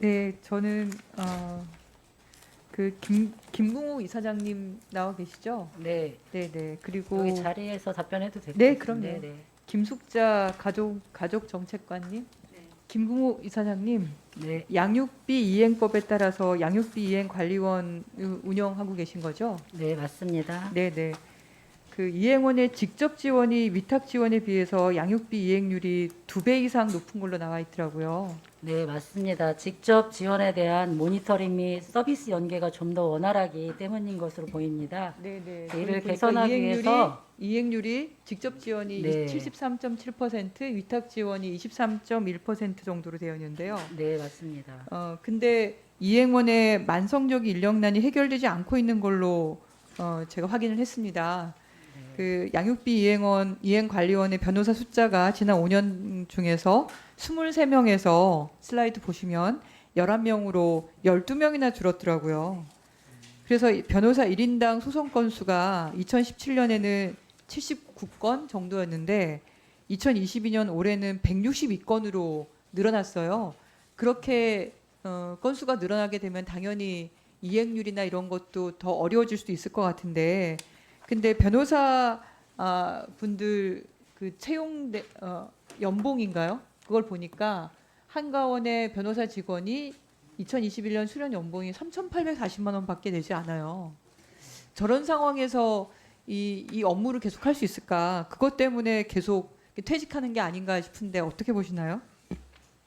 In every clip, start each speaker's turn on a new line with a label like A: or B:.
A: 네, 저는 김붕욱 이사장님 나와 계시죠?
B: 네,
A: 네, 네. 그리고
B: 여기 자리에서 답변해도 될 것
A: 네,
B: 같은데.
A: 그럼요.
B: 네.
A: 김숙자 가족 정책관님, 김붕욱 이사장님,
B: 네,
A: 양육비 이행법에 따라서 양육비 이행 관리원 운영하고 계신 거죠?
B: 네, 맞습니다.
A: 네, 네. 그 이행원의 직접 지원이 위탁 지원에 비해서 양육비 이행률이 2배 이상 높은 걸로 나와 있더라고요.
B: 네, 맞습니다. 직접 지원에 대한 모니터링 및 서비스 연계가 좀 더 원활하기 때문인 것으로 보입니다.
A: 네, 네.
B: 이를 개선하기 위해서
A: 이행률이 직접 지원이
B: 네,
A: 73.7%, 위탁 지원이 23.1% 정도로 되어 있는데요.
B: 네, 맞습니다.
A: 근데 이행원의 만성적 인력난이 해결되지 않고 있는 걸로 제가 확인을 했습니다. 그 양육비 이행관리원의 변호사 숫자가 지난 5년 중에서 23명에서 슬라이드 보시면 11명으로 12명이나 줄었더라고요. 그래서 변호사 1인당 소송 건수가 2017년에는 79건 정도였는데 2022년 올해는 162건으로 늘어났어요. 그렇게 건수가 늘어나게 되면 당연히 이행률이나 이런 것도 더 어려워질 수도 있을 것 같은데 근데 변호사 분들 그 채용 연봉인가요? 그걸 보니까 한가원의 변호사 직원이 2021년 수련 연봉이 3,840만 원밖에 되지 않아요. 저런 상황에서 이 업무를 계속 할 수 있을까? 그것 때문에 계속 퇴직하는 게 아닌가 싶은데 어떻게 보시나요?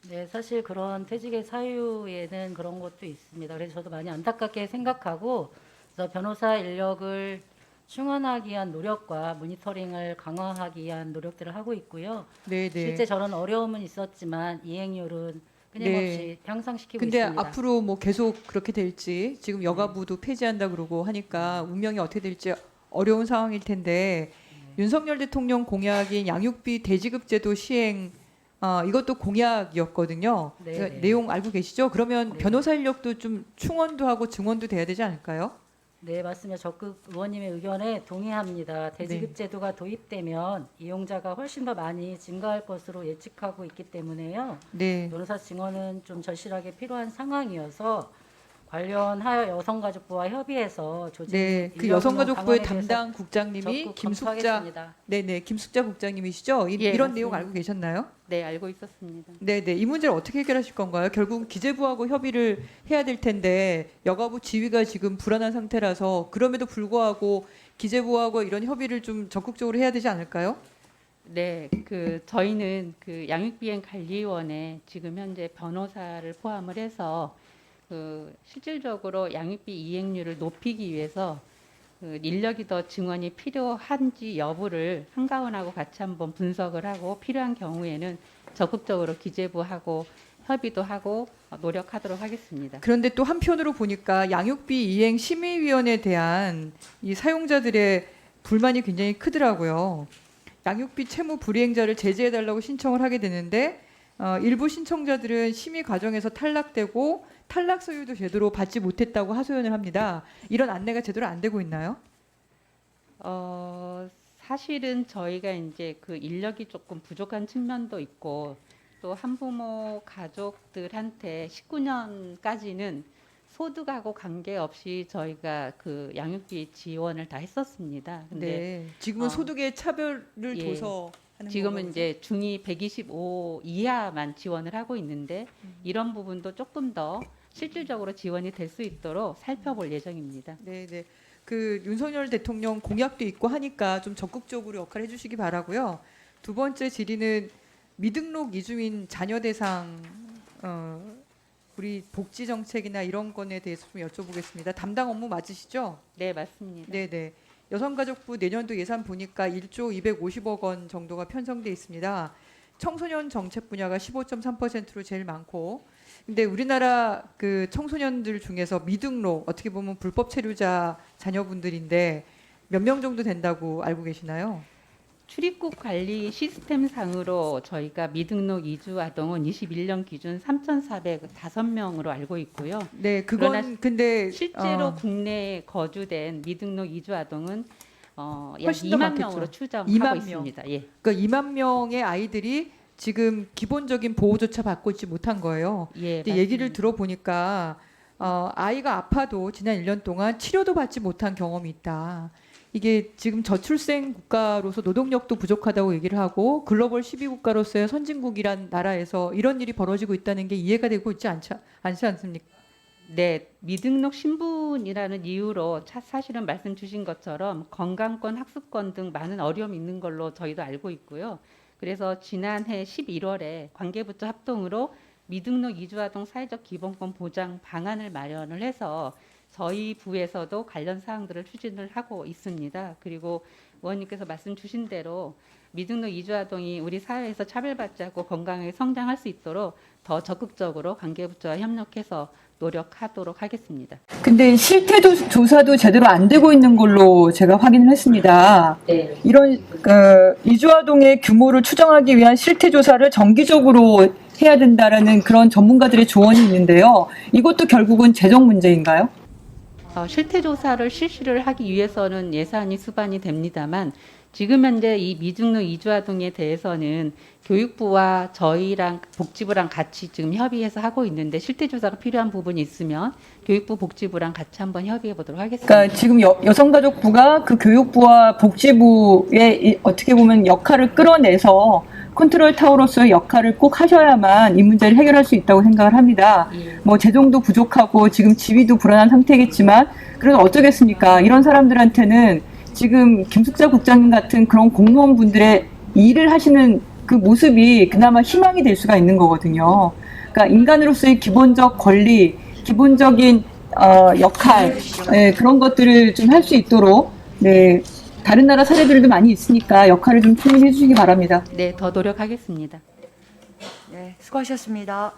B: 네, 사실 그런 퇴직의 사유에는 그런 것도 있습니다. 그래서 저도 많이 안타깝게 생각하고, 그래서 변호사 인력을 충원하기 위한 노력과 모니터링을 강화하기 위한 노력들을 하고 있고요.
A: 네,
B: 실제
A: 네.
B: 저런 어려움은 있었지만 이행률은 끊임없이
A: 네.
B: 향상시키고
A: 근데
B: 있습니다.
A: 앞으로 뭐 계속 그렇게 될지 지금 여가부도 폐지한다 그러고 하니까 운명이 어떻게 될지 어려운 상황일 텐데 윤석열 대통령 공약인 양육비 대지급 제도 시행 이것도 공약이었거든요.
B: 네,
A: 그러니까
B: 네.
A: 내용 알고 계시죠? 그러면
B: 네.
A: 변호사 인력도 좀 충원도 하고 증원도 돼야 되지 않을까요?
B: 네, 맞습니다. 적극 의원님의 의견에 동의합니다.
A: 네.
B: 대지급 제도가 도입되면 이용자가 훨씬 더 많이 증가할 것으로 예측하고 있기 때문에요.
A: 네.
B: 변호사 증원은 좀 절실하게 필요한 상황이어서 관련하여 여성가족부와 협의해서 조직 및
A: 네, 그
B: 인력 운영
A: 여성가족부의
B: 방안에 대해서
A: 담당 국장님이
B: 적극
A: 김숙자,
B: 검토하겠습니다.
A: 네네, 김숙자 국장님이시죠?
C: 예,
A: 이런 내용
C: 맞습니다.
A: 알고 계셨나요?
C: 네, 알고 있었습니다.
A: 네네, 이 문제를 어떻게 해결하실 건가요? 결국 기재부하고 협의를 해야 될 텐데 여가부 지위가 지금 불안한 상태라서 그럼에도 불구하고 기재부하고 이런 협의를 좀 적극적으로 해야 되지 않을까요?
C: 네, 저희는 양육비행관리원에 지금 현재 변호사를 포함을 해서 실질적으로 양육비 이행률을 높이기 위해서 인력이 더 증원이 필요한지 여부를 한가원하고 같이 한번 분석을 하고 필요한 경우에는 적극적으로 기재부하고 협의도 하고 노력하도록 하겠습니다.
A: 그런데 또 한편으로 보니까 양육비 이행 심의위원회에 대한 이 사용자들의 불만이 굉장히 크더라고요. 양육비 채무 불이행자를 제재해달라고 신청을 하게 되는데 일부 신청자들은 심의 과정에서 탈락되고 탈락 서류도 제대로 받지 못했다고 하소연을 합니다. 이런 안내가 제대로 안 되고 있나요?
C: 사실은 저희가 이제 인력이 조금 부족한 측면도 있고 또 한부모 가족들한테 19년까지는 소득하고 관계없이 저희가 양육비 지원을 다 했었습니다. 근데
A: 네. 지금은
C: 어,
A: 소득의 차별을
C: 예,
A: 둬서 하는
C: 지금은
A: 건가요?
C: 이제 중위 125 이하만 지원을 하고 있는데 이런 부분도 조금 더 실질적으로 지원이 될 수 있도록 살펴볼 예정입니다.
A: 네, 네. 그 윤석열 대통령 공약도 있고 하니까 좀 적극적으로 역할을 해주시기 바라고요. 두 번째 질의는 미등록 이주민 자녀 대상 우리 복지 정책이나 이런 건에 대해서 좀 여쭤보겠습니다. 담당 업무 맞으시죠?
C: 네, 맞습니다.
A: 네, 네. 여성가족부 내년도 예산 보니까 1조 250억 원 정도가 편성돼 있습니다. 청소년 정책 분야가 15.3%로 제일 많고 근데 우리나라 그 청소년들 중에서 미등록 어떻게 보면 불법 체류자 자녀분들인데 몇 명 정도 된다고 알고 계시나요?
C: 출입국 관리 시스템 상으로 저희가 미등록 이주 아동은 21년 기준 3,405명으로 알고 있고요.
A: 네,
C: 그러나
A: 그건 근데
C: 실제로 국내에 거주된 미등록 이주 아동은 약
A: 훨씬 더
C: 2만
A: 많겠죠.
C: 명으로 추정하고
A: 2만 명.
C: 있습니다. 예.
A: 그러니까 2만 명의 아이들이 지금 기본적인 보호조차 받고 있지 못한 거예요.
C: 예,
A: 근데 얘기를
C: 맞습니다.
A: 들어보니까 아이가 아파도 지난 1년 동안 치료도 받지 못한 경험이 있다. 이게 지금 저출생 국가로서 노동력도 부족하다고 얘기를 하고 글로벌 12국가로서의 선진국이란 나라에서 이런 일이 벌어지고 있다는 게 이해가 되고 있지 않지 않습니까?
C: 네, 미등록 신분이라는 이유로 사실은 말씀 주신 것처럼 건강권, 학습권 등 많은 어려움이 있는 걸로 저희도 알고 있고요. 그래서 지난해 11월에 관계부처 합동으로 미등록 이주아동 사회적 기본권 보장 방안을 마련을 해서 저희 부에서도 관련 사항들을 추진을 하고 있습니다. 그리고 의원님께서 말씀 주신 대로 미등록 이주아동이 우리 사회에서 차별받지 않고 건강하게 성장할 수 있도록 더 적극적으로 관계부처와 협력해서 노력하도록 하겠습니다.
D: 근데 실태도 조사도 제대로 안 되고 있는 걸로 제가 확인을 했습니다.
B: 네.
D: 이런 이주아동의 규모를 추정하기 위한 실태 조사를 정기적으로 해야 된다라는 그런 전문가들의 조언이 있는데요. 이것도 결국은 재정 문제인가요?
C: 실태 조사를 실시를 하기 위해서는 예산이 수반이 됩니다만 지금 현재 이 미등록 이주아동에 대해서는 교육부와 저희랑 복지부랑 같이 지금 협의해서 하고 있는데 실태 조사가 필요한 부분이 있으면 교육부 복지부랑 같이 한번 협의해 보도록 하겠습니다.
D: 그러니까 지금 여성가족부가 그 교육부와 복지부의 어떻게 보면 역할을 끌어내서 컨트롤 타워로서의 역할을 꼭 하셔야만 이 문제를 해결할 수 있다고 생각을 합니다.
C: 예.
D: 뭐 재정도 부족하고 지금 지위도 불안한 상태겠지만 그래도 어쩌겠습니까? 이런 사람들한테는 지금 김숙자 국장님 같은 그런 공무원분들의 일을 하시는 그 모습이 그나마 희망이 될 수가 있는 거거든요. 그러니까 인간으로서의 기본적 권리, 기본적인 역할, 그런 것들을 좀 할 수 있도록 다른 나라 사례들도 많이 있으니까 역할을 좀 충분히 해주시기 바랍니다.
C: 네, 더 노력하겠습니다.
E: 네, 수고하셨습니다.